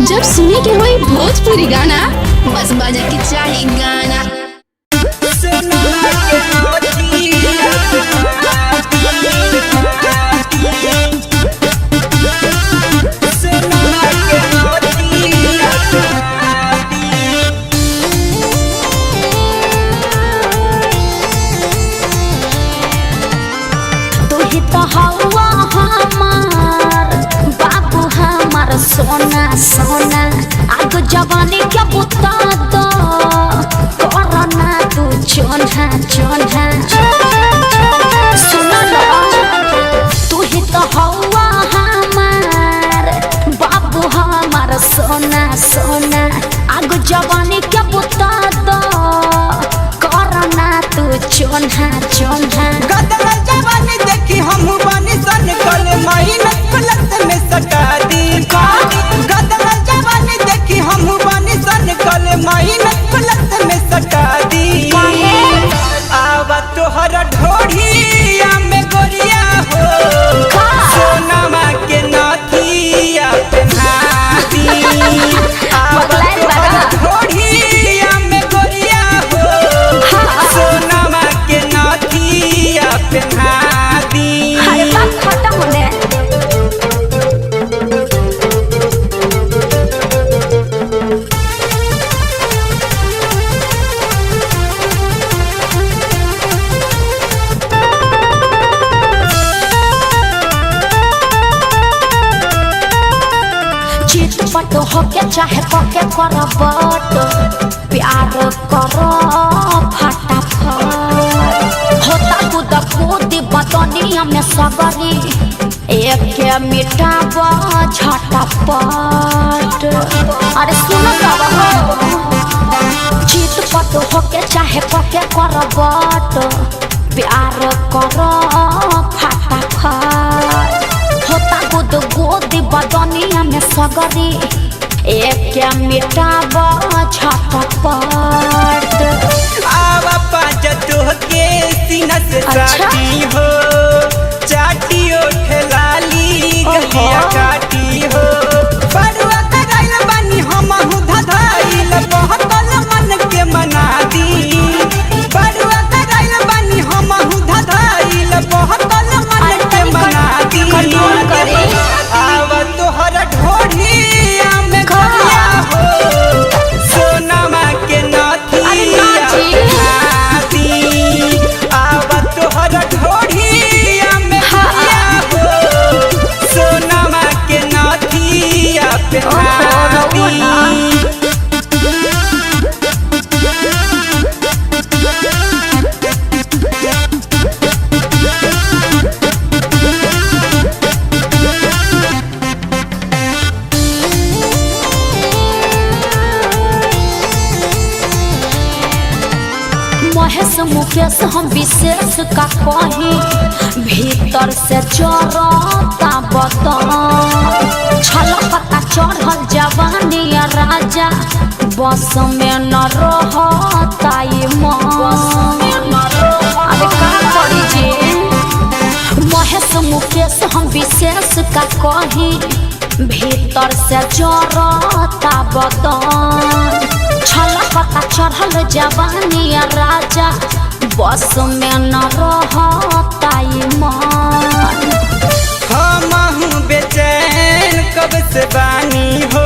जब सुने के होई भोजपुरी गाना बस बजे के चाही गाना। सोना सोना आग जवानी क्या बुता दो कोरोना तू चोन्हा चोन्हा सुना तू ही तो हवा हमार बाबू हमार सोना सोना आग जवानी क्या बुता दो कोरोना तू चोन्हा चोन्हा गदर जवानी देखी हम बानी सन कल मेहनत पलट में सटा दी गदर जवानी देखी हम बानी सन कल मेहनत पलट में सटा दी आवा तोहर ढोढ़िया में गोरिया हो सोनमा के नथिया पहना दी आवा तोहर ढोढ़िया में गोरिया हो सोनमा के नथिया पहना दी। अरे बात खत्म होने चितपट होके चाहे पके करो बट प्यार करो फटाफट होता कूद कूद बतनिया में सबरी एक मिटाब झटपट। अरे सुनो चितपट होके चाहे पके करो बट प्यार करो फटाफट होता गुद गोदी बदनिया में सगरी एक मिटाब झटपट। आवा पाँच के सीना से चाटी हो चाटी ठेलाली गलिया काटी हो बरुआ कराइल बानी हमहु धधाइल बहुत मन के मना दी बरुआ कराइल बानी हमहु धधाइल बहुत मन के मना दी आवा तोहर ढोढ़िया में गोरिया हो सोनमा के नथिया पहना दी आवा तोहर ढोढ़िया में गोरिया हो सोनमा के नथिया पहना दी। महेश मुकेश हम विशेष का कही भीतर से चोरता बतन छलकता चढ़ल जवानी राजा बस में न रहता अरे का करी जी महेश मुकेश हम विशेष का कही भीतर से चोरता बतन छलकता चढ़ल जवानी राजा बस में न रहता हमहु बेचैन कब से बानी हो